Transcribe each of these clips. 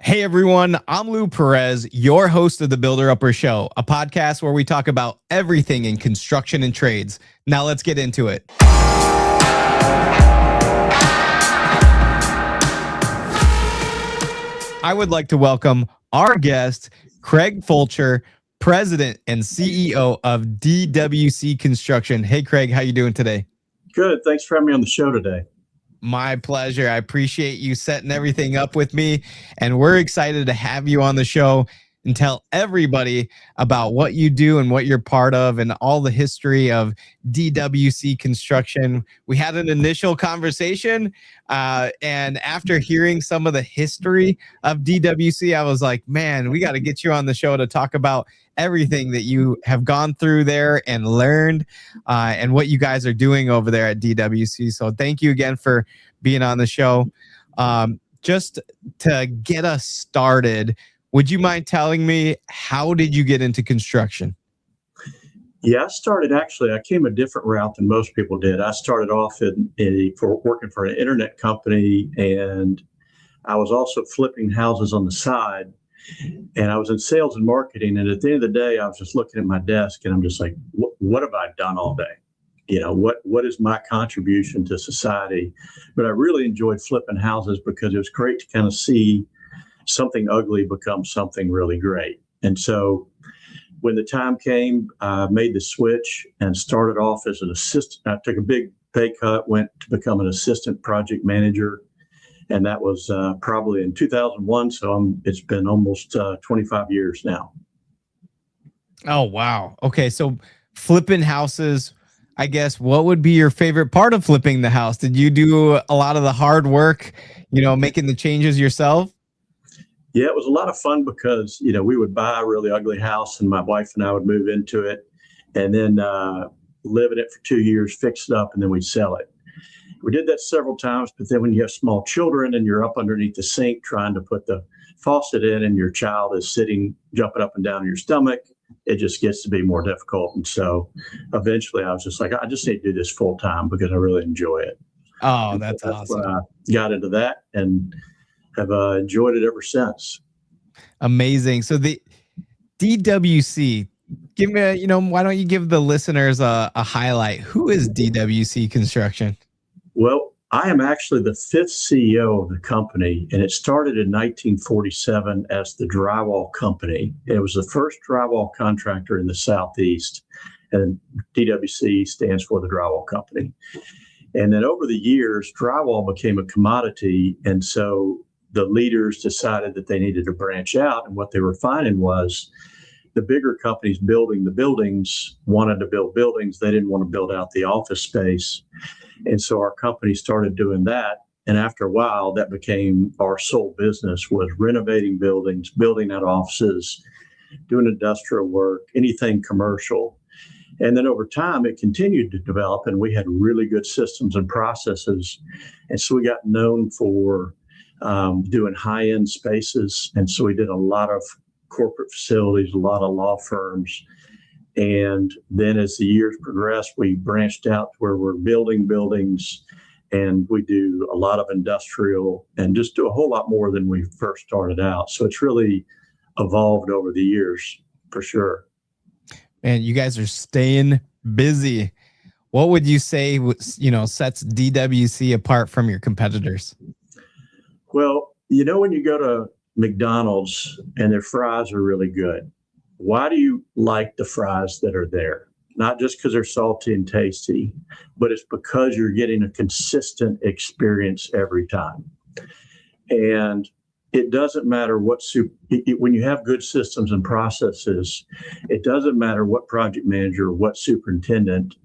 Hey everyone, I'm Lou Perez, your host of the Builder Upper Show, a podcast where we talk about everything in construction and trades. Now let's get into it. I would like to welcome our guest, Craig Fulcher, President and CEO of DWC Construction. Hey Craig, how you doing today? Good. Thanks for having me on the show today. My pleasure. I appreciate you setting everything up with me, and we're excited to have you on the show and tell everybody about what you do and what you're part of and all the history of DWC Construction. We had an initial conversation, and after hearing some of the history of DWC, I was like, man, we got to get you on the show to talk about everything that you have gone through there and learned, and what you guys are doing over there at DWC. So thank you again for being on the show. Just to get us started, would you mind telling me, how did you get into construction? Yeah, I came a different route than most people did. I started off for working for an internet company, and I was also flipping houses on the side. And I was in sales and marketing. And at the end of the day, I was just looking at my desk and I'm just like, what have I done all day? You know, what is my contribution to society? But I really enjoyed flipping houses because it was great to kind of see something ugly become something really great. And so when the time came, I made the switch and started off as an assistant. I took a big pay cut, went to become an assistant project manager. And that was probably in 2001. So it's been almost 25 years now. Oh, wow. Okay. So flipping houses, I guess, what would be your favorite part of flipping the house? Did you do a lot of the hard work, making the changes yourself? Yeah, it was a lot of fun because, we would buy a really ugly house and my wife and I would move into it and then live in it for 2 years, fix it up, and then we'd sell it. We did that several times, but then when you have small children and you're up underneath the sink trying to put the faucet in and your child is jumping up and down in your stomach, it just gets to be more difficult. And so eventually I was just like, I just need to do this full time because I really enjoy it. Oh, that's awesome. When I got into that and have enjoyed it ever since. Amazing. So the DWC, give me, why don't you give the listeners a highlight? Who is DWC Construction? Well, I am actually the fifth CEO of the company, and it started in 1947 as the drywall company. It was the first drywall contractor in the Southeast, and DWC stands for the drywall company. And then over the years, drywall became a commodity, and so the leaders decided that they needed to branch out, and what they were finding was the bigger companies building the buildings wanted to build buildings. They didn't want to build out the office space. And so our company started doing that. And after a while, that became our sole business, was renovating buildings, building out offices, doing industrial work, anything commercial. And then over time, it continued to develop, and we had really good systems and processes. And so we got known for doing high-end spaces. And so we did a lot of corporate facilities, a lot of law firms. And then as the years progressed, we branched out to where we're building buildings, and we do a lot of industrial and just do a whole lot more than we first started out. So it's really evolved over the years for sure. Man, you guys are staying busy. What would you say, sets DWC apart from your competitors? Well, when you go to McDonald's and their fries are really good, why do you like the fries that are there? Not just because they're salty and tasty, but it's because you're getting a consistent experience every time. And it doesn't matter when you have good systems and processes, it doesn't matter what project manager or what superintendent,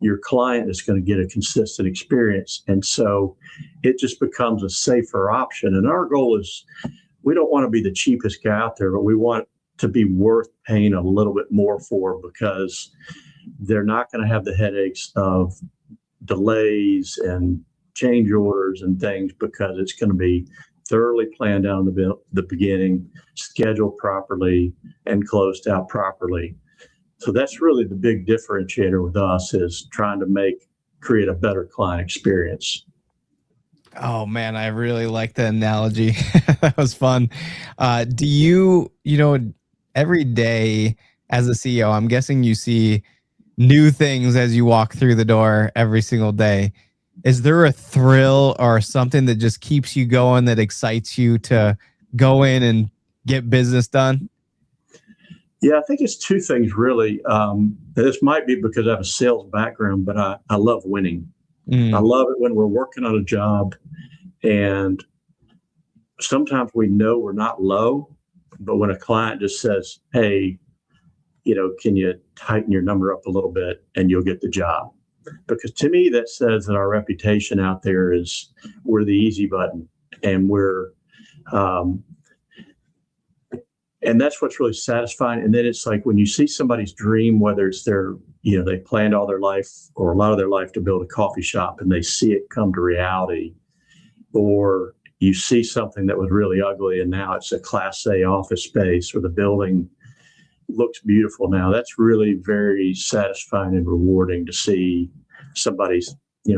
your client is going to get a consistent experience. And so it just becomes a safer option. And our goal is, we don't want to be the cheapest guy out there, but we want to be worth paying a little bit more for, because they're not going to have the headaches of delays and change orders and things, because it's going to be thoroughly planned out in the beginning, scheduled properly, and closed out properly. So that's really the big differentiator with us, is trying to create a better client experience. Oh man, I really like the analogy. That was fun. Do you, every day as a CEO, I'm guessing you see new things as you walk through the door every single day. Is there a thrill or something that just keeps you going, that excites you to go in and get business done? Yeah, I think it's two things really. This might be because I have a sales background, but I love winning. I Mm, love it when we're working on a job and sometimes we know we're not low, but when a client just says, hey, can you tighten your number up a little bit and you'll get the job? Because to me, that says that our reputation out there is we're the easy button and um, and that's what's really satisfying. And then it's like when you see somebody's dream, whether it's they planned all their life or a lot of their life to build a coffee shop and they see it come to reality, or you see something that was really ugly and now it's a Class A office space or the building looks beautiful now. That's really very satisfying and rewarding to see somebody's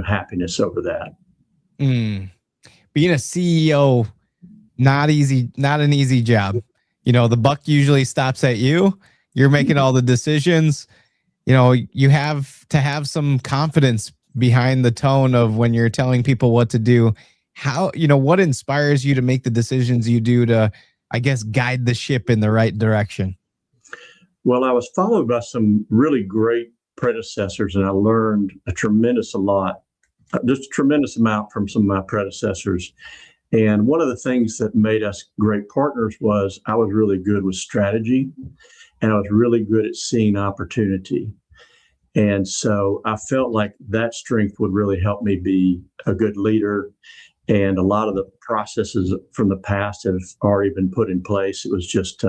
happiness over that. mm. Being a CEO, not easy, not an easy job. The buck usually stops at you. You're making all the decisions. You have to have some confidence behind the tone of when you're telling people what to do. How, what inspires you to make the decisions you do to, I guess, guide the ship in the right direction? Well, I was followed by some really great predecessors, and I learned just a tremendous amount from some of my predecessors. And one of the things that made us great partners was I was really good with strategy and I was really good at seeing opportunity. And so I felt like that strength would really help me be a good leader. And a lot of the processes from the past have already been put in place. It was just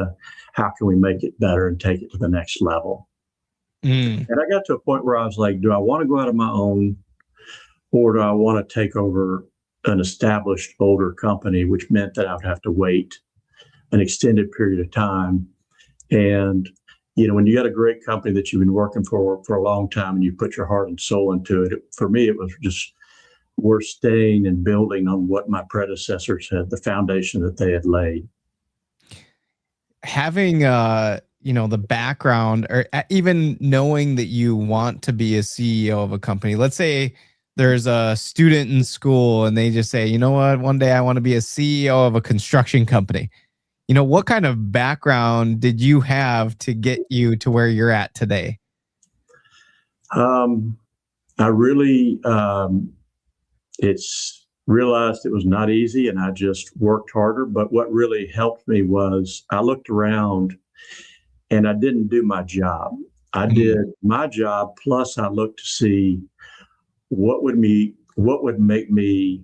how can we make it better and take it to the next level? Mm. And I got to a point where I was like, do I want to go out on my own or do I want to take over an established older company, which meant that I would have to wait an extended period of time. And, when you got a great company that you've been working for a long time and you put your heart and soul into it, for me, it was just worth staying and building on what my predecessors had, the foundation that they had laid. Having the background, or even knowing that you want to be a CEO of a company. Let's say there's a student in school and they just say, you know what, one day I want to be a CEO of a construction company. What kind of background did you have to get you to where you're at today? Um, I really, it's realized it was not easy and I just worked harder. But what really helped me was I looked around and I didn't do my job. I did my job. Plus I looked to see what would make me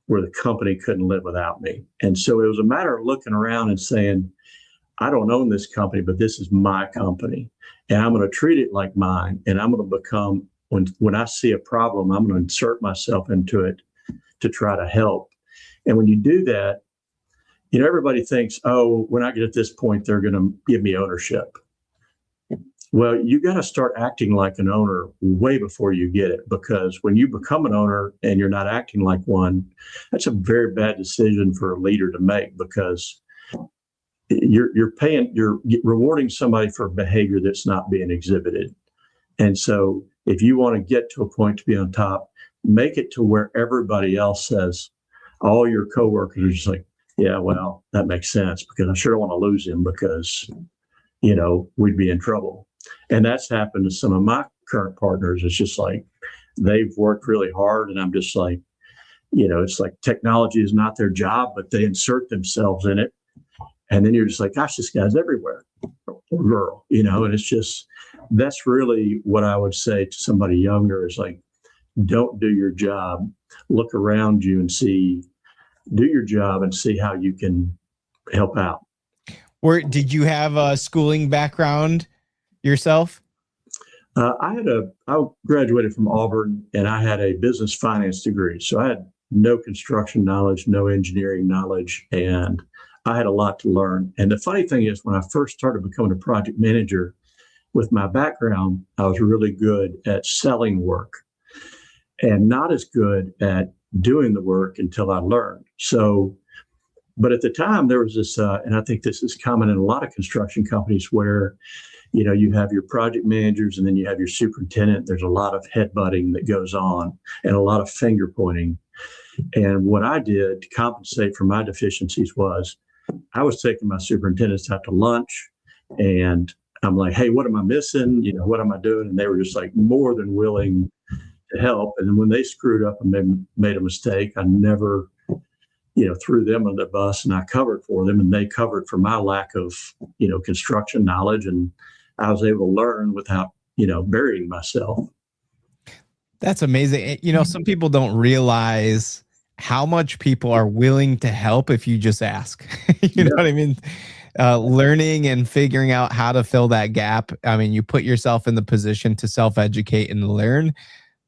where the company couldn't live without me. And so it was a matter of looking around and saying, I don't own this company, but this is my company. And I'm going to treat it like mine. And I'm going to become, when I see a problem, I'm going to insert myself into it to try to help. And when you do that, everybody thinks, oh, when I get at this point, they're going to give me ownership. Well, you got to start acting like an owner way before you get it, because when you become an owner and you're not acting like one, that's a very bad decision for a leader to make, because you're rewarding somebody for behavior that's not being exhibited. And so if you want to get to a point to be on top, make it to where everybody else says, all your coworkers are just like, yeah, well, that makes sense, because I sure don't want to lose him because, we'd be in trouble. And that's happened to some of my current partners. It's just like they've worked really hard. And I'm just like, it's like technology is not their job, but they insert themselves in it. And then you're just like, gosh, this guy's everywhere, or girl, and it's just, that's really what I would say to somebody younger is like, don't do your job. Look around you and do your job and see how you can help out. Or did you have a schooling background yourself? I graduated from Auburn and I had a business finance degree. So I had no construction knowledge, no engineering knowledge, and I had a lot to learn. And the funny thing is, when I first started becoming a project manager with my background, I was really good at selling work and not as good at doing the work until I learned. So, but at the time there was this, and I think this is common in a lot of construction companies where, you have your project managers and then you have your superintendent. There's a lot of headbutting that goes on and a lot of finger pointing. And what I did to compensate for my deficiencies was I was taking my superintendents out to lunch and I'm like, hey, what am I missing? What am I doing? And they were just like more than willing to help. And then when they screwed up and made a mistake, I never, threw them under the bus, and I covered for them and they covered for my lack of, construction knowledge. And I was able to learn without, burying myself. That's amazing. Some people don't realize how much people are willing to help if you just ask. You know what I mean? Learning and figuring out how to fill that gap. I mean, you put yourself in the position to self-educate and learn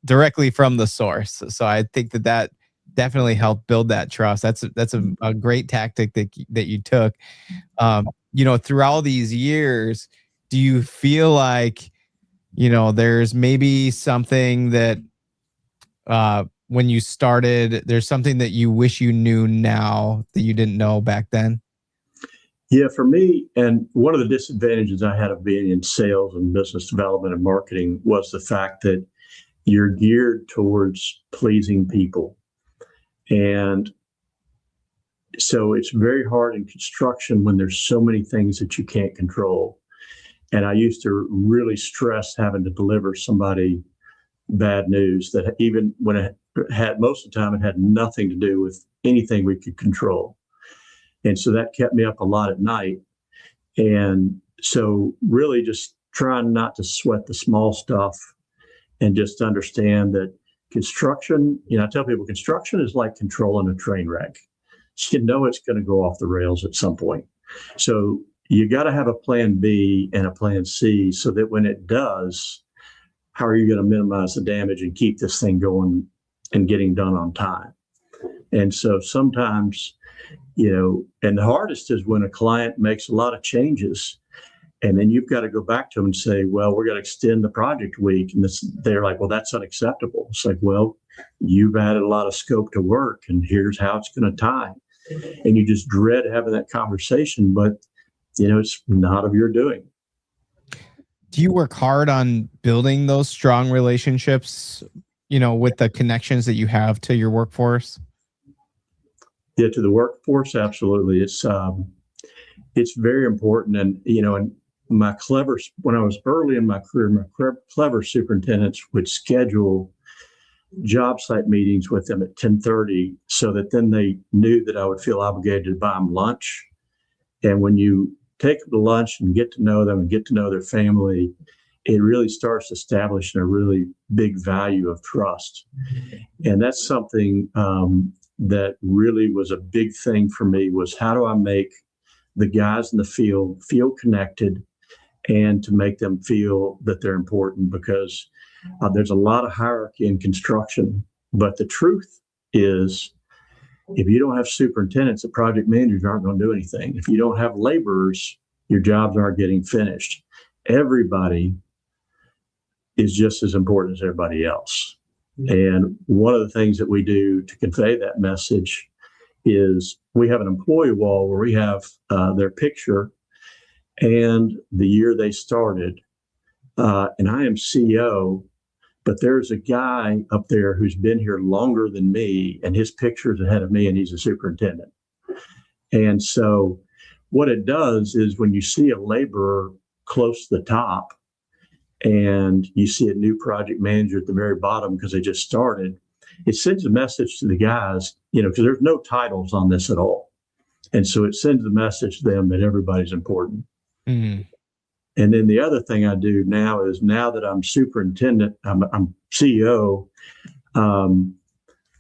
directly from the source. So I think that definitely helped build that trust. That's a great tactic that you took. Through all these years, do you feel like, there's maybe something that when you started, there's something that you wish you knew now that you didn't know back then? Yeah, for me, and one of the disadvantages I had of being in sales and business development and marketing was the fact that you're geared towards pleasing people. And so it's very hard in construction when there's so many things that you can't control. And I used to really stress having to deliver somebody bad news that even when it had, most of the time, it had nothing to do with anything we could control. And so that kept me up a lot at night. And so really just trying not to sweat the small stuff and just understand that construction, I tell people construction is like controlling a train wreck. It's going to go off the rails at some point. So you got to have a plan B and a plan C so that when it does, how are you going to minimize the damage and keep this thing going and getting done on time? And so sometimes, and the hardest is when a client makes a lot of changes and then you've got to go back to them and say, well, we're going to extend the project week. And they're like, well, that's unacceptable. It's like, well, you've added a lot of scope to work and here's how it's going to tie. And you just dread having that conversation, but it's not of your doing. Do you work hard on building those strong relationships, with the connections that you have to your workforce? Yeah, to the workforce, absolutely. It's very important. And, and when I was early in my career, my clever superintendents would schedule job site meetings with them at 10:30 so that then they knew that I would feel obligated to buy them lunch. And when you take them to lunch and get to know them and get to know their family, it really starts establishing a really big value of trust. And that's something that really was a big thing for me, was how do I make the guys in the field feel connected and to make them feel that they're important, because there's a lot of hierarchy in construction. But the truth is, if you don't have superintendents, the project managers aren't going to do anything. If you don't have laborers, your jobs aren't getting finished. Everybody is just as important as everybody else. And one of the things that we do to convey that message is we have an employee wall where we have their picture and the year they started. And I am CEO, but there's a guy up there who's been here longer than me, and his picture is ahead of me, and he's a superintendent. And so what it does is when you see a laborer close to the top and you see a new project manager at the very bottom because they just started, it sends a message to the guys, because there's no titles on this at all. And so it sends a message to them that everybody's important. Mm-hmm. And then the other thing I do now is, now that I'm superintendent, I'm CEO,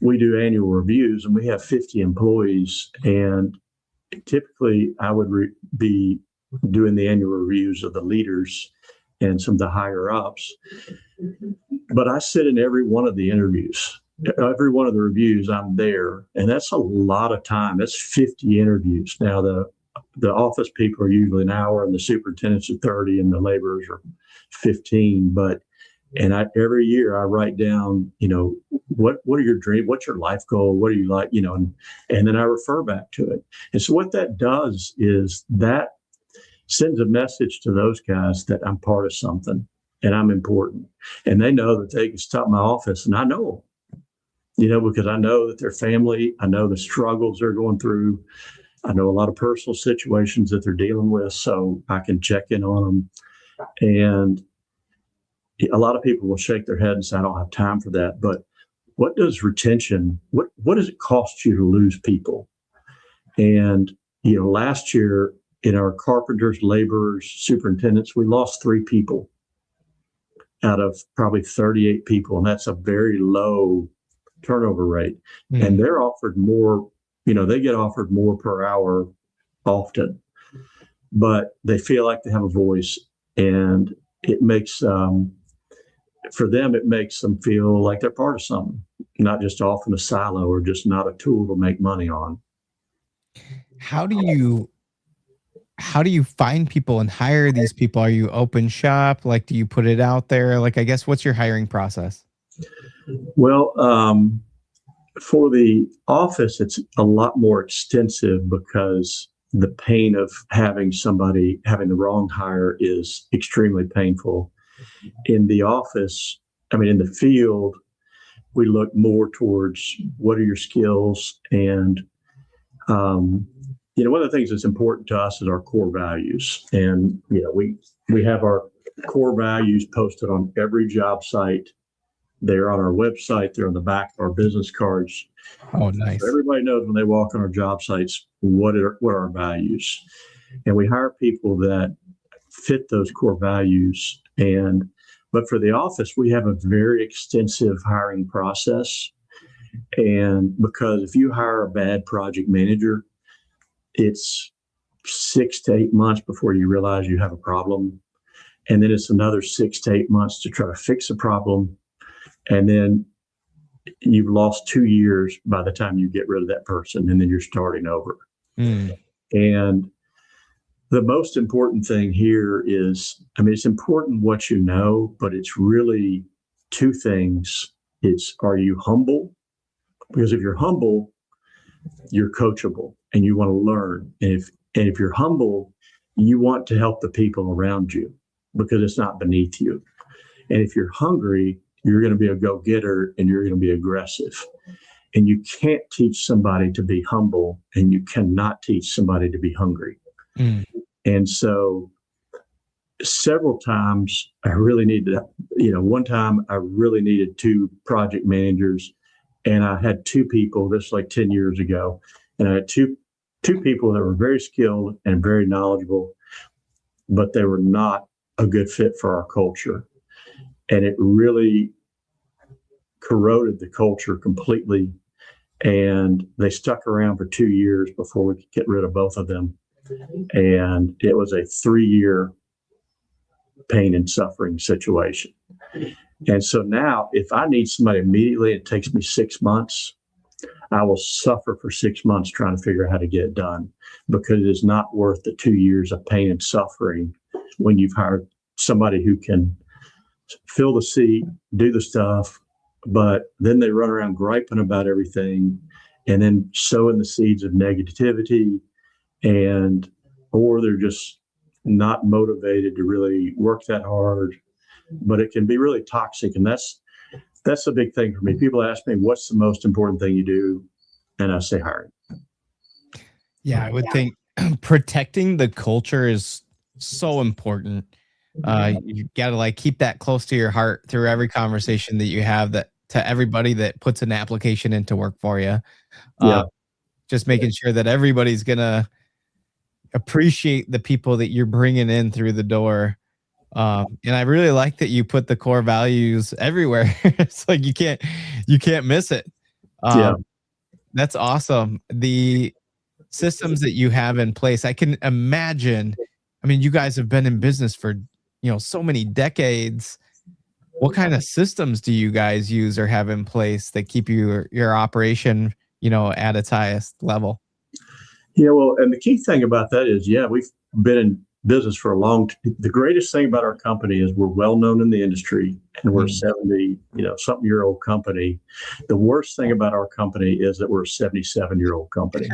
we do annual reviews, and we have 50 employees. And typically I would be doing the annual reviews of the leaders and some of the higher ups. But I sit in every one of the interviews. Every one of the reviews, I'm there. And that's a lot of time. That's 50 interviews. Now, the office people are usually an hour, and the superintendents are 30, and the laborers are 15. But And every year I write down, what are your dreams? What's your life goal? What do you like? And then I refer back to it. And so what that does is that sends a message to those guys that I'm part of something and I'm important. And they know that they can stop my office, and I know them, because I know that their family, I know the struggles they're going through. I know a lot of personal situations that they're dealing with, so I can check in on them. And a lot of people will shake their head and say, I don't have time for that. But what does retention, what does it cost you to lose people? And, last year in our carpenters, laborers, superintendents, we lost 3 people out of probably 38 people. And that's a very low turnover rate. Mm. And they're offered more, they get offered more per hour often, but they feel like they have a voice, and it makes, for them, it makes them feel like they're part of something, not just off in a silo or just not a tool to make money on. How do you find people and hire these people? Are you open shop? Like, do you put it out there? Like, I guess, what's your hiring process? Well, for the office, it's a lot more extensive because the pain of having the wrong hire is extremely painful. In the office, in the field, we look more towards what are your skills. And, one of the things that's important to us is our core values. And, we have our core values posted on every job site. They're on our website. They're on the back of our business cards. Oh, nice. So everybody knows when they walk on our job sites, what are our values. And we hire people that fit those core values. But for the office, we have a very extensive hiring process. And because if you hire a bad project manager, it's 6 to 8 months before you realize you have a problem. And then it's another 6 to 8 months to try to fix the problem. And then you've lost 2 years by the time you get rid of that person, and then you're starting over. Mm. And the most important thing here is, it's important what you know, but it's really 2 things. Are you humble? Because if you're humble, you're coachable and you want to learn. And if you're humble, you want to help the people around you because it's not beneath you. And if you're hungry, you're going to be a go-getter and you're going to be aggressive. And you can't teach somebody to be humble, and you cannot teach somebody to be hungry. Mm. And so several times I really needed, one time I really needed 2 project managers, and I had 2 people, this was like 10 years ago, and I had two people that were very skilled and very knowledgeable, but they were not a good fit for our culture. And it really corroded the culture completely. And they stuck around for 2 years before we could get rid of both of them. And it was a 3-year pain and suffering situation. And so now if I need somebody immediately, it takes me 6 months, I will suffer for 6 months trying to figure out how to get it done, because it is not worth the 2 years of pain and suffering when you've hired somebody who can fill the seat, do the stuff, but then they run around griping about everything and then sowing the seeds of negativity, or they're just not motivated to really work that hard. But it can be really toxic. And that's a big thing for me. People ask me, what's the most important thing you do? And I say hiring. Yeah, I would think protecting the culture is so important. You got to keep that close to your heart through every conversation that you have, that to everybody that puts an application into work for you. Just making sure that everybody's going to appreciate the people that you're bringing in through the door. And I really like that you put the core values everywhere. It's like you can't miss it. That's awesome. The systems that you have in place, I can imagine. You guys have been in business for so many decades. What kind of systems do you guys use or have in place that keep your operation at its highest level? Yeah, well, and the key thing about that is, we've been in business for a long time. The greatest thing about our company is we're well known in the industry, and we're a 70, something year old company. The worst thing about our company is that we're a 77-year-old company.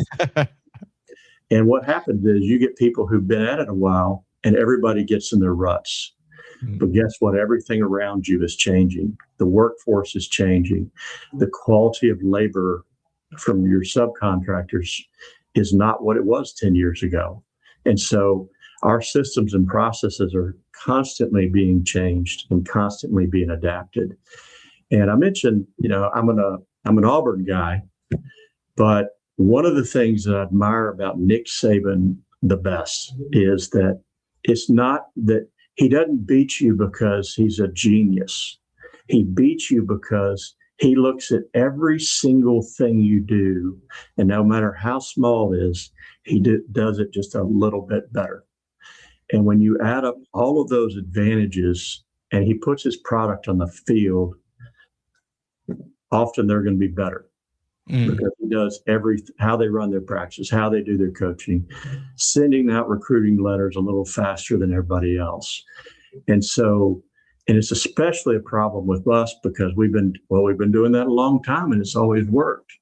And what happens is you get people who've been at it a while, and everybody gets in their ruts. But guess what? Everything around you is changing. The workforce is changing. The quality of labor from your subcontractors is not what it was 10 years ago. And so our systems and processes are constantly being changed and constantly being adapted. And I mentioned, I'm an Auburn guy, but one of the things that I admire about Nick Saban the best is that it's not that he doesn't beat you because he's a genius. He beats you because he looks at every single thing you do, and no matter how small it is, he does it just a little bit better. And when you add up all of those advantages and he puts his product on the field, often they're going to be better because he does how they run their practice, how they do their coaching, sending out recruiting letters a little faster than everybody else. And it's especially a problem with us because we've been doing that a long time and it's always worked.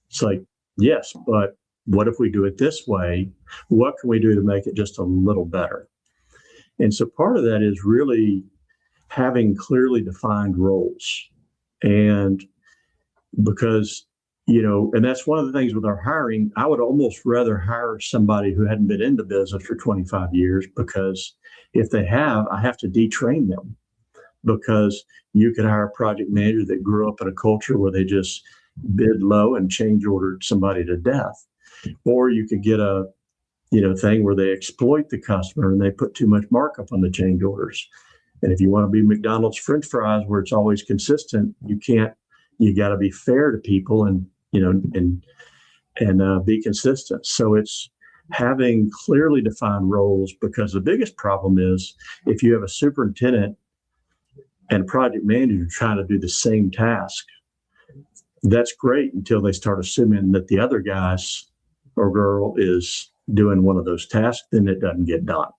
It's like, yes, but what if we do it this way? What can we do to make it just a little better? And so part of that is really having clearly defined roles. And because, and that's one of the things with our hiring, I would almost rather hire somebody who hadn't been in the business for 25 years because if they have, I have to detrain them. Because you could hire a project manager that grew up in a culture where they just bid low and change ordered somebody to death. Or you could get a thing where they exploit the customer and they put too much markup on the change orders. And if you want to be McDonald's French fries where it's always consistent, you got to be fair to people and be consistent. So it's having clearly defined roles, because the biggest problem is if you have a superintendent and a project manager trying to do the same task, that's great until they start assuming that the other guys or girl is doing one of those tasks, then it doesn't get done.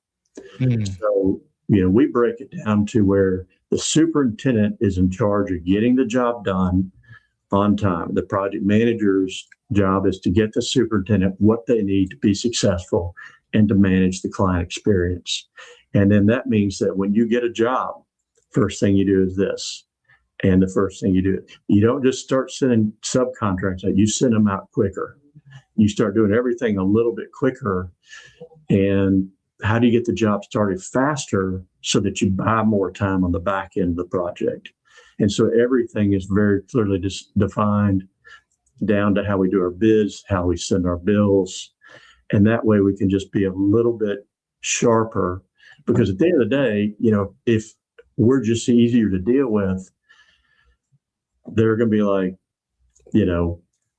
So, we break it down to where the superintendent is in charge of getting the job done on time. The project manager's job is to get the superintendent what they need to be successful and to manage the client experience. And then that means that when you get a job, first thing you do is this. And the first thing you don't just start sending subcontractors out, you send them out quicker. You start doing everything a little bit quicker. And how do you get the job started faster so that you buy more time on the back end of the project? And so everything is very clearly defined down to how we do our bids, how we send our bills. And that way we can just be a little bit sharper, because at the end of the day, if we're just easier to deal with, they're going to be like,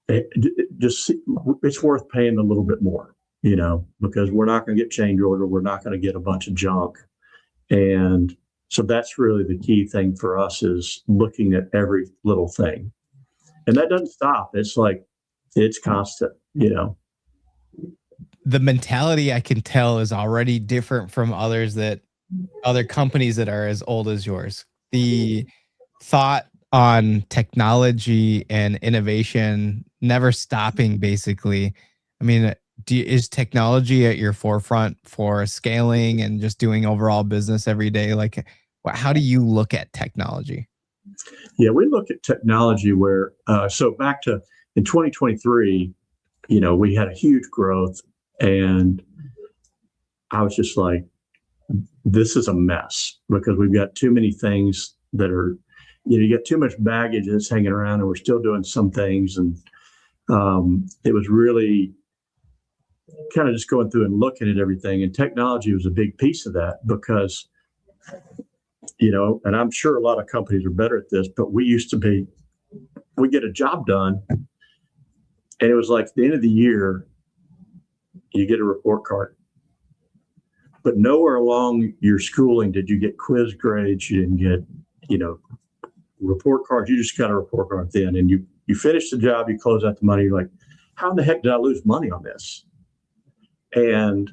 it's worth paying a little bit more, because we're not going to get change order. We're not going to get a bunch of junk. And so that's really the key thing for us, is looking at every little thing. And that doesn't stop. It's like, it's constant, The mentality, I can tell, is already different from other companies that are as old as yours. The thought on technology and innovation never stopping, basically. I mean, is technology at your forefront for scaling and just doing overall business every day? Like, how do you look at technology? Yeah, we look at technology where, so back to in 2023, we had a huge growth, and I was just like, this is a mess, because we've got too many things that are, you get too much baggage that's hanging around, and we're still doing some things. And it was really kind of just going through and looking at everything. And technology was a big piece of that, because, and I'm sure a lot of companies are better at this, but we get a job done, and it was like the end of the year, you get a report card. But nowhere along your schooling did you get quiz grades. You didn't get, report cards. You just got a report card at the end, and you finish the job, you close out the money. You're like, how in the heck did I lose money on this? And,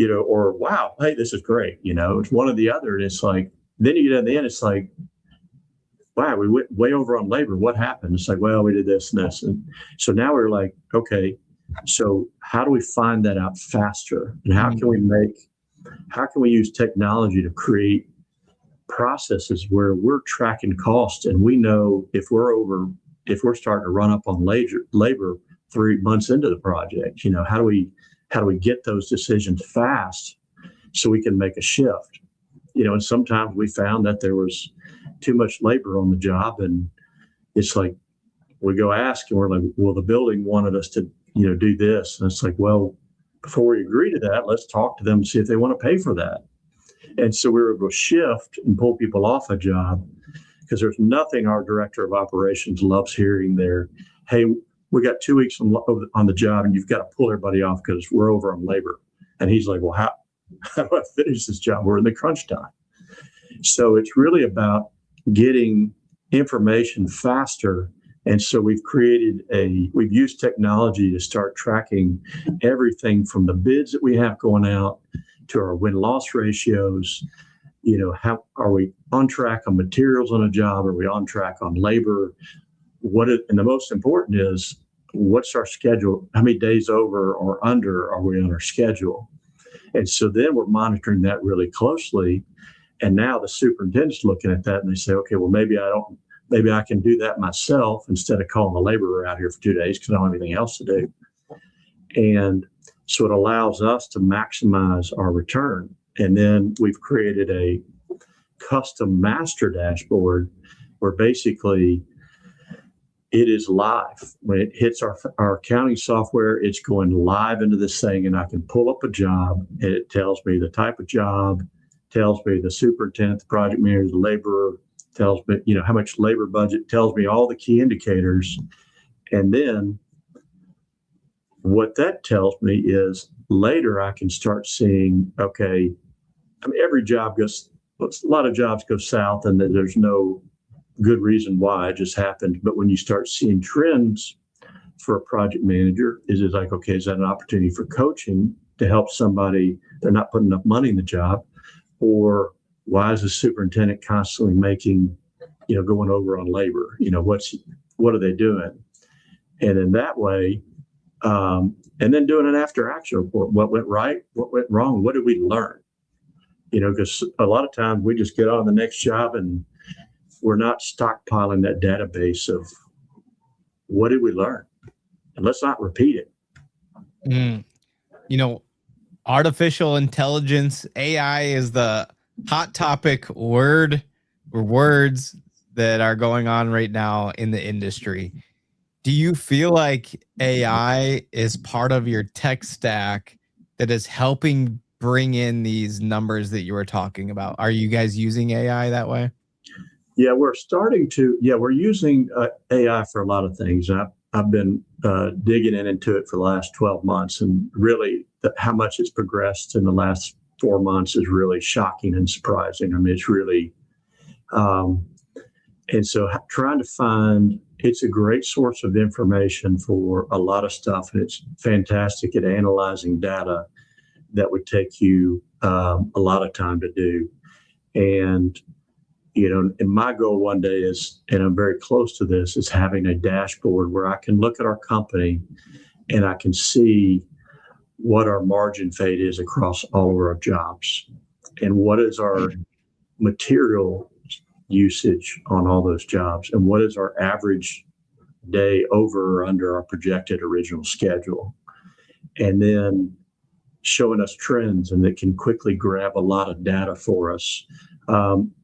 or wow, hey, this is great. It's one or the other. And it's like, then you get at the end, it's like, wow, we went way over on labor. What happened? It's like, well, we did this and this. And so now we're like, okay, so how do we find that out faster? And how can we use technology to create processes where we're tracking costs and we know if we're starting to run up on labor 3 months into the project, how do we get those decisions fast so we can make a shift? And sometimes we found that there was too much labor on the job, and it's like we go ask and we're like, well, the building wanted us to do this, and it's like, well, before we agree to that, let's talk to them and see if they want to pay for that. And so we were able to shift and pull people off a job, because there's nothing our director of operations loves hearing there. Hey, we got 2 weeks on the job and you've got to pull everybody off because we're over on labor. And he's like, well, how do I finish this job? We're in the crunch time. So it's really about getting information faster. And so we've used technology to start tracking everything from the bids that we have going out to our win-loss ratios. How are we on track on materials on a job? Are we on track on labor? And the most important is, what's our schedule? How many days over or under are we on our schedule? And so then we're monitoring that really closely. And now the superintendent's looking at that and they say, okay, well, maybe I can do that myself instead of calling a laborer out here for 2 days because I don't have anything else to do. And so it allows us to maximize our return. And then we've created a custom master dashboard where basically it is live. When it hits our accounting software, it's going live into this thing, and I can pull up a job and it tells me the type of job, tells me the superintendent, the project manager, the laborer, tells me, how much labor budget, tells me all the key indicators. And then what that tells me is later I can start seeing, okay, every job a lot of jobs go south and then there's no good reason why, it just happened. But when you start seeing trends for a project manager, is it like, okay, is that an opportunity for coaching to help somebody, they're not putting enough money in the job? Or why is the superintendent constantly making, going over on labor? What are they doing? And in that way, and then doing an after action report. What went right? What went wrong? What did we learn? Because a lot of times we just get on the next job and we're not stockpiling that database of what did we learn? And let's not repeat it. Artificial intelligence, AI is the hot topic word or words that are going on right now in the industry. Do you feel like AI is part of your tech stack that is helping bring in these numbers that you were talking about? Are you guys using AI that way? Yeah, we're using AI for a lot of things. I've been digging into it for the last 12 months, and really how much it's progressed in the last 4 months is really shocking and surprising. It's really, and so trying to find, it's a great source of information for a lot of stuff, and it's fantastic at analyzing data that would take you a lot of time to do. And and my goal one day is, and I'm very close to this, is having a dashboard where I can look at our company and I can see what our margin fade is across all of our jobs and what is our material usage on all those jobs and what is our average day over or under our projected original schedule. And then showing us trends, and it can quickly grab a lot of data for us.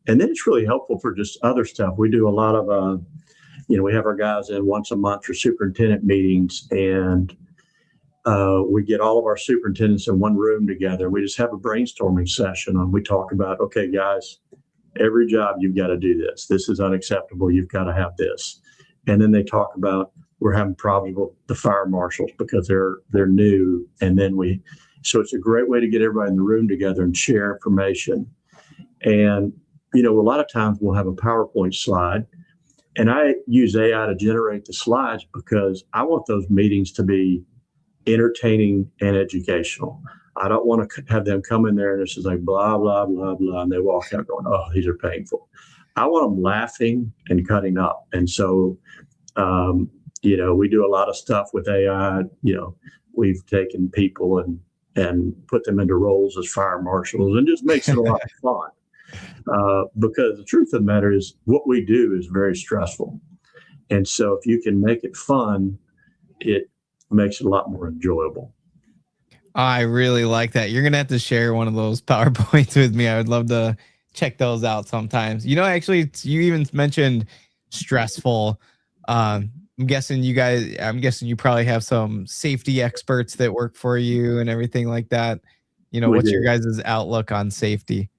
And then it's really helpful for just other stuff. We do a lot of, we have our guys in once a month for superintendent meetings, and we get all of our superintendents in one room together. We just have a brainstorming session and we talk about, okay, guys, every job you've got to do this. This is unacceptable. You've got to have this. And then they talk about, we're having problems with the fire marshals because they're new. And then so it's a great way to get everybody in the room together and share information. And, a lot of times we'll have a PowerPoint slide, and I use AI to generate the slides because I want those meetings to be entertaining and educational. I don't want to have them come in there and it's just like blah, blah, blah, blah. And they walk out going, oh, these are painful. I want them laughing and cutting up. And so, we do a lot of stuff with AI. We've taken people and put them into roles as fire marshals, and just makes it a lot of fun. Because the truth of the matter is what we do is very stressful. And so if you can make it fun, it makes it a lot more enjoyable. I really like that. You're going to have to share one of those PowerPoints with me. I would love to check those out sometimes. Actually, you even mentioned stressful. I'm guessing you probably have some safety experts that work for you and everything like that. What's your guys' outlook on safety?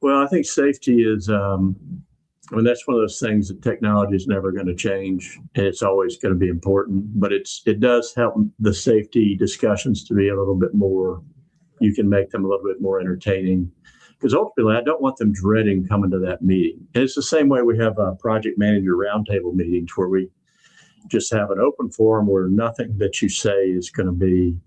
Well, I think safety is, that's one of those things that technology is never going to change, and it's always going to be important, but it does help the safety discussions to be a little bit more, you can make them a little bit more entertaining, because ultimately I don't want them dreading coming to that meeting. And it's the same way we have project manager roundtable meetings where we just have an open forum where nothing that you say is going to be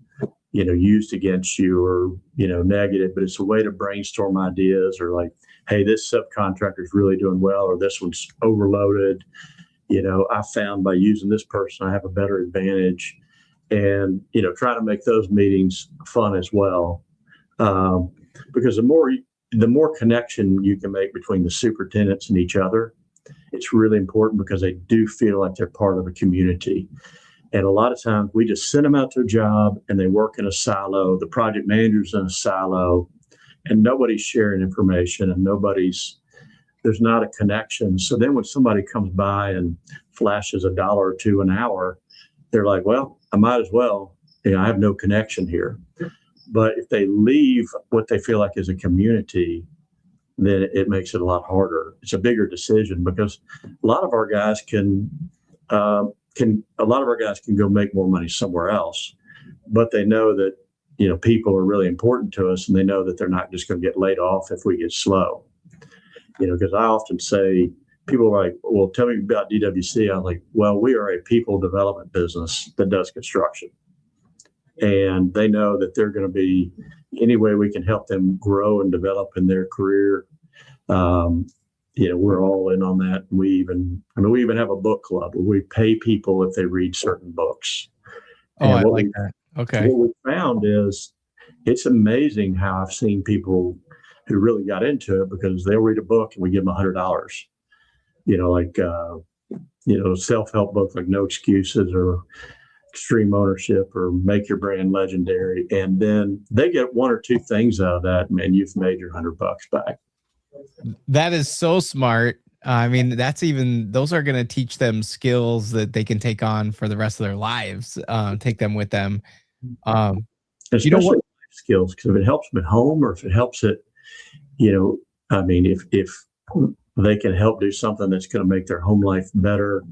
used against you or, negative, but it's a way to brainstorm ideas, or like, hey, this subcontractor is really doing well, or this one's overloaded. I found by using this person, I have a better advantage, and, try to make those meetings fun as well. Because the more connection you can make between the superintendents and each other, it's really important, because they do feel like they're part of a community. And a lot of times we just send them out to a job and they work in a silo. The project manager's in a silo, and nobody's sharing information, and there's not a connection. So then when somebody comes by and flashes $1 or $2 an hour, they're like, well, I might as well, I have no connection here. But if they leave what they feel like is a community, then it makes it a lot harder. It's a bigger decision, because a lot of our guys can go make more money somewhere else, but they know that, people are really important to us, and they know that they're not just going to get laid off if we get slow. Because I often say, people are like, well, tell me about DWC. I'm like, well, we are a people development business that does construction. And they know that they're going to be, any way we can help them grow and develop in their career. We're all in on that. We even have a book club where we pay people if they read certain books. Oh, I like that. Okay. What we found is it's amazing how I've seen people who really got into it, because they'll read a book and we give them $100. Self-help books like No Excuses or Extreme Ownership or Make Your Brand Legendary. And then they get one or two things out of that, man, you've made your $100 back. That is so smart. Those are going to teach them skills that they can take on for the rest of their lives, take them with them. Especially life skills, because if it helps them at home, or if it helps it, if they can help do something that's going to make their home life better,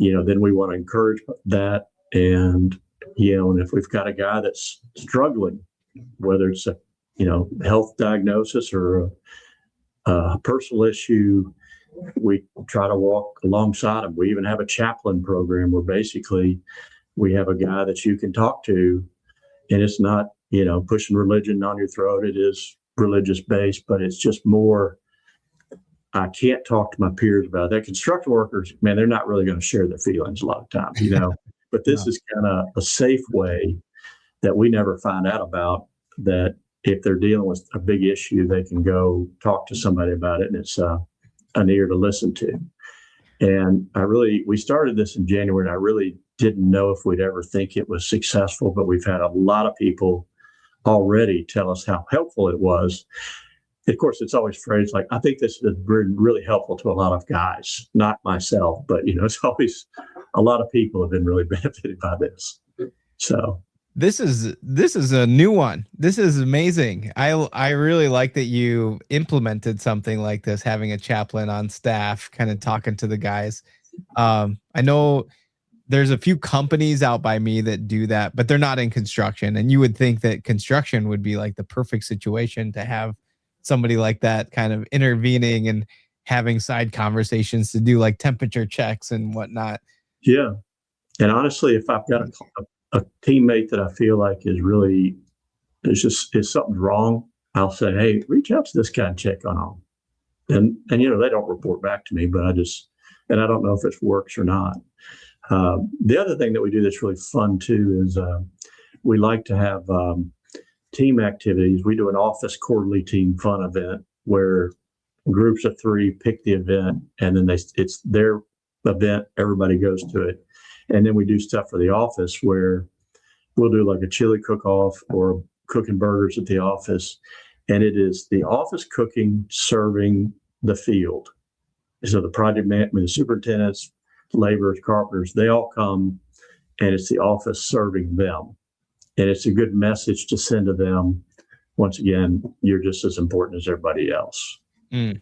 then we want to encourage that. And, and if we've got a guy that's struggling, whether it's a, health diagnosis or a personal issue, we try to walk alongside them. We even have a chaplain program where basically we have a guy that you can talk to, and it's not, pushing religion down your throat. It is religious based, but it's just more, I can't talk to my peers about that. Construction workers, man, they're not really going to share their feelings a lot of times, but this is kind of a safe way that we never find out about, that if they're dealing with a big issue, they can go talk to somebody about it, and it's an ear to listen to. And we started this in January, and I really didn't know if we'd ever think it was successful, but we've had a lot of people already tell us how helpful it was. Of course, it's always phrased like, I think this has been really helpful to a lot of guys, not myself, but it's always a lot of people have been really benefited by this. So this is a new one. This is amazing. I really like that you implemented something like this, having a chaplain on staff, kind of talking to the guys. I know there's a few companies out by me that do that, but they're not in construction. And you would think that construction would be like the perfect situation to have somebody like that kind of intervening and having side conversations to do like temperature checks and whatnot. Yeah. And honestly, if I've got a teammate that I feel like is really if something's wrong, I'll say, hey, reach out to this guy and check on them. And they don't report back to me, but I don't know if it works or not. The other thing that we do that's really fun too is we like to have team activities. We do an office quarterly team fun event where groups of 3 pick the event, and then it's their event. Everybody goes to it. And then we do stuff for the office where we'll do like a chili cook-off or cooking burgers at the office. And it is the office cooking, serving the field. So the project man, the superintendents, laborers, carpenters, they all come, and it's the office serving them. And it's a good message to send to them. Once again, you're just as important as everybody else. And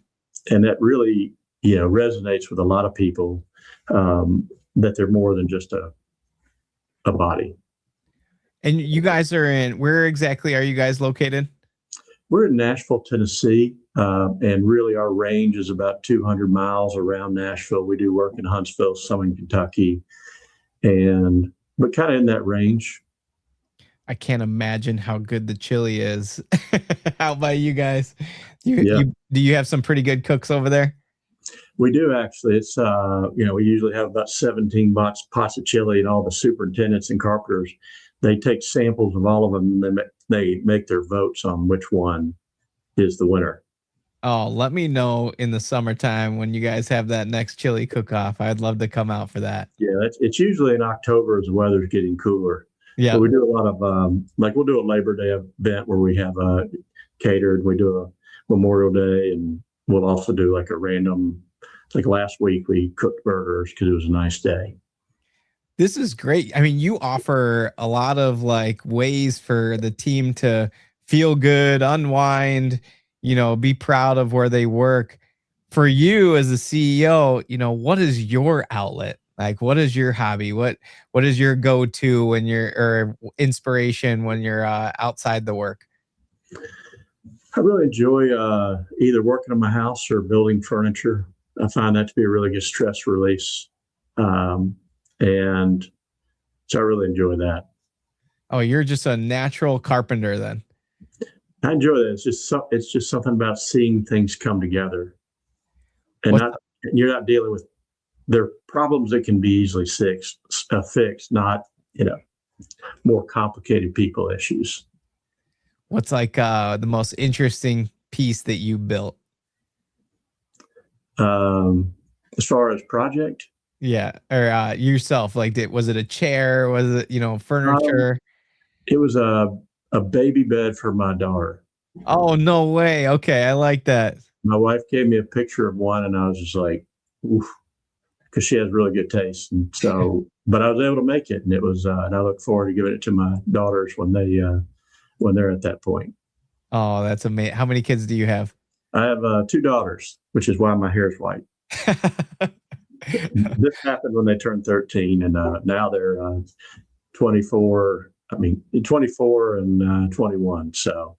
that really, resonates with a lot of people, that they're more than just a body. And you guys where exactly are you guys located? We're in Nashville, Tennessee, and really our range is about 200 miles around Nashville. We do work in Huntsville, some in Kentucky, but kind of in that range. I can't imagine how good the chili is. How about you guys? Do you have some pretty good cooks over there? We do, actually. It's, we usually have about 17 pots of chili, and all the superintendents and carpenters, they take samples of all of them, and they make their votes on which one is the winner. Oh, let me know in the summertime when you guys have that next chili cook-off. I'd love to come out for that. Yeah, it's usually in October as the weather's getting cooler. Yeah, so we do a lot of we'll do a Labor Day event where we have catered. We do a Memorial Day, and we'll also do like a random. Like last week, we cooked burgers because it was a nice day. This is great. I mean, you offer a lot of ways for the team to feel good, unwind, be proud of where they work. For you as a CEO, what is your outlet? What is your hobby? What is your go-to or inspiration when you're outside the work? I really enjoy either working on my house or building furniture. I find that to be a really good stress release. And so I really enjoy that. Oh, you're just a natural carpenter then. I enjoy that. It's just something about seeing things come together, and you're not dealing with their problems that can be easily fixed, not more complicated people issues. What's the most interesting piece that you built? As far as project, yeah, or yourself, was it a chair? Was it furniture? It was a baby bed for my daughter. Oh, no way. Okay, I like that. My wife gave me a picture of one, and I was just like, oof, because she has really good taste. And so, but I was able to make it, and it was, and I look forward to giving it to my daughters when they're at that point. Oh, that's amazing. How many kids do you have? I have 2 daughters, which is why my hair is white. This happened when they turned 13, and now they're 24. 24 and 21. So.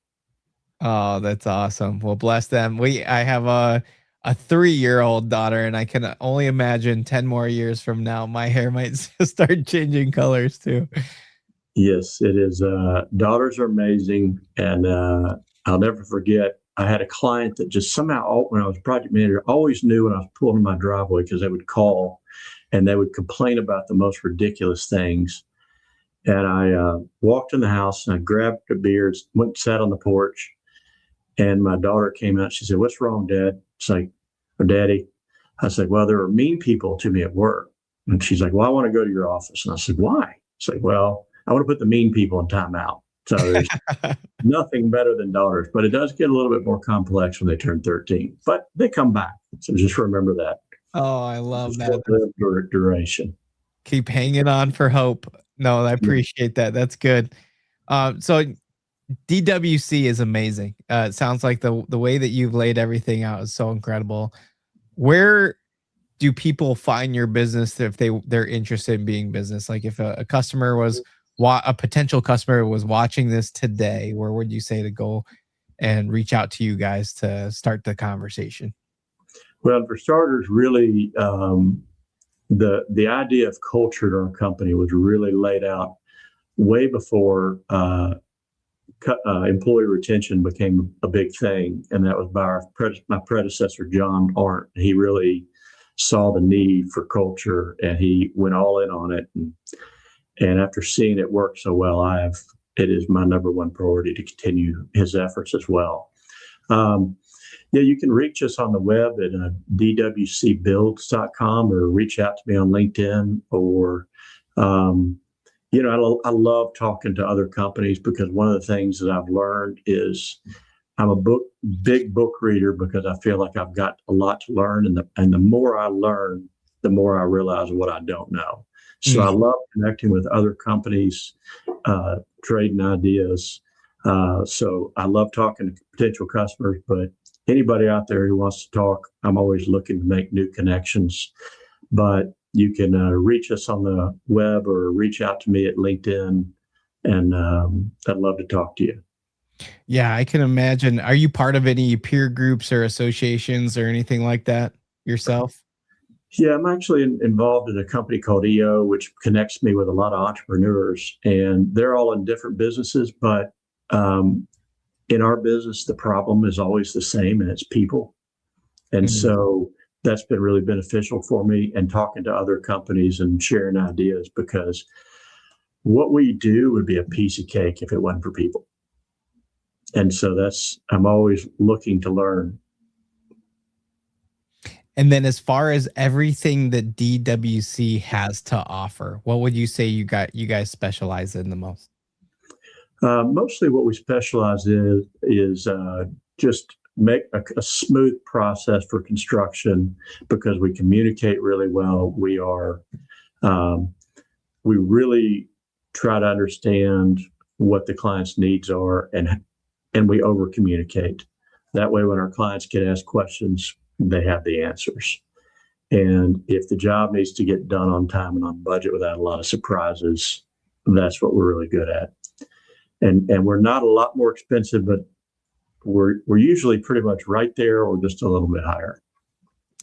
Oh, that's awesome. Well, bless them. I have a 3-year-old daughter, and I can only imagine 10 more years from now, my hair might start changing colors too. Yes, it is. Daughters are amazing. And I'll never forget, I had a client that just somehow, when I was project manager, always knew when I was pulling in my driveway, because they would call and they would complain about the most ridiculous things. And I walked in the house, and I grabbed a beer, went and sat on the porch. And my daughter came out. She said, "What's wrong, Dad?" It's like, "Or Daddy." I said, "Well, there are mean people to me at work." And she's like, "Well, I want to go to your office." And I said, "Why?" It's like, "Well, I want to put the mean people in timeout." So there's nothing better than daughters, but it does get a little bit more complex when they turn 13. But they come back. So just remember that. Oh, I love that. Duration. Keep hanging on for hope. No, I appreciate that. That's good. So DWC is amazing. It sounds like the way that you've laid everything out is so incredible. Where do people find your business if they're interested in being business? Like if a customer was a potential customer was watching this today, where would you say to go and reach out to you guys to start the conversation? Well, for starters, really, the idea of culture at our company was really laid out way before employee retention became a big thing, and that was by my predecessor, John Arndt. He really saw the need for culture, and he went all in on it. And after seeing it work so well, it is my number one priority to continue his efforts as well. You can reach us on the web at dwcbuilds.com, or reach out to me on LinkedIn, or I love talking to other companies, because one of the things that I've learned is I'm a big book reader, because I feel like I've got a lot to learn, and the more I learn, the more I realize what I don't know. So I love connecting with other companies, trading ideas. So I love talking to potential customers, but anybody out there who wants to talk, I'm always looking to make new connections. But you can reach us on the web, or reach out to me at LinkedIn, and I'd love to talk to you. Yeah, I can imagine. Are you part of any peer groups or associations or anything like that yourself? Yeah, I'm actually involved in a company called EO, which connects me with a lot of entrepreneurs, and they're all in different businesses. But in our business, the problem is always the same, and it's people. And so that's been really beneficial for me, and talking to other companies and sharing ideas, because what we do would be a piece of cake if it wasn't for people. And so I'm always looking to learn. And then as far as everything that DWC has to offer, what would you say you guys specialize in the most? Mostly what we specialize in is just make a smooth process for construction, because we communicate really well. We really try to understand what the client's needs are, and we over communicate. That way, when our clients get asked questions, they have the answers. And if the job needs to get done on time and on budget without a lot of surprises, that's what we're really good at. And we're not a lot more expensive, but we're usually pretty much right there, or just a little bit higher.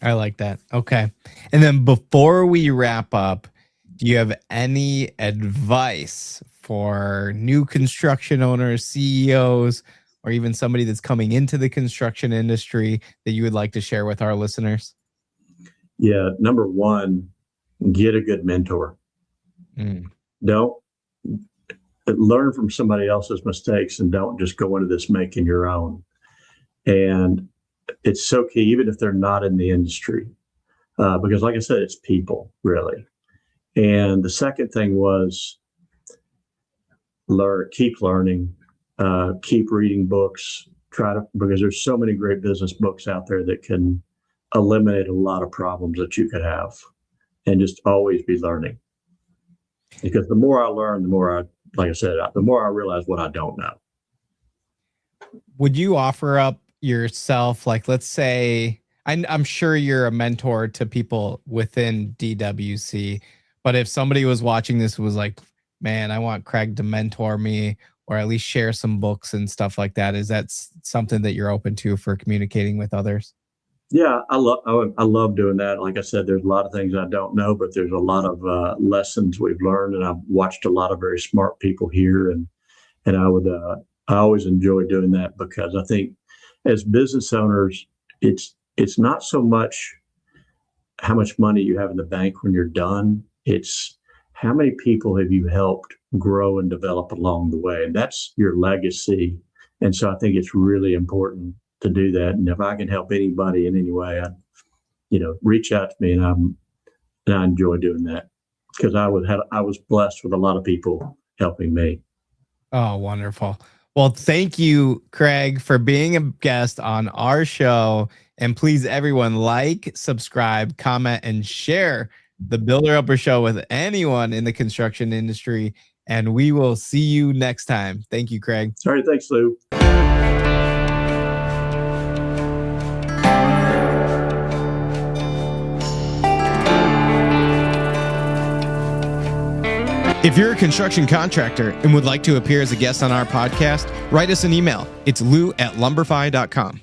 I like that. Okay. And then before we wrap up, do you have any advice for new construction owners, CEOs, or even somebody that's coming into the construction industry that you would like to share with our listeners? Yeah. Number one, get a good mentor. Don't learn from somebody else's mistakes, and don't just go into this making your own. And it's so key, even if they're not in the industry, because like I said, it's people, really. And the second thing was keep learning. Keep reading books, because there's so many great business books out there that can eliminate a lot of problems that you could have, and just always be learning. Because the more I learn, the more the more I realize what I don't know. Would you offer up yourself, like, let's say, I'm sure you're a mentor to people within DWC, but if somebody was watching this was like, man, I want Craig to mentor me, or at least share some books and stuff like that, is that something that you're open to for communicating with others? Yeah, I love doing that. Like I said, there's a lot of things I don't know, but there's a lot of lessons we've learned, and I've watched a lot of very smart people here, and I always enjoy doing that, because I think as business owners, it's not so much how much money you have in the bank when you're done. It's how many people have you helped grow and develop along the way, and that's your legacy. And so I think it's really important to do that. And if I can help anybody in any way, reach out to me, and I enjoy doing that, because I was blessed with a lot of people helping me. Oh, wonderful. Well, thank you, Craig, for being a guest on our show. And please, everyone, like, subscribe, comment, and share the Builder Upper Show with anyone in the construction industry. And we will see you next time. Thank you, Craig. All right. Thanks, Lou. If you're a construction contractor and would like to appear as a guest on our podcast, write us an email. It's lou@lumberfi.com.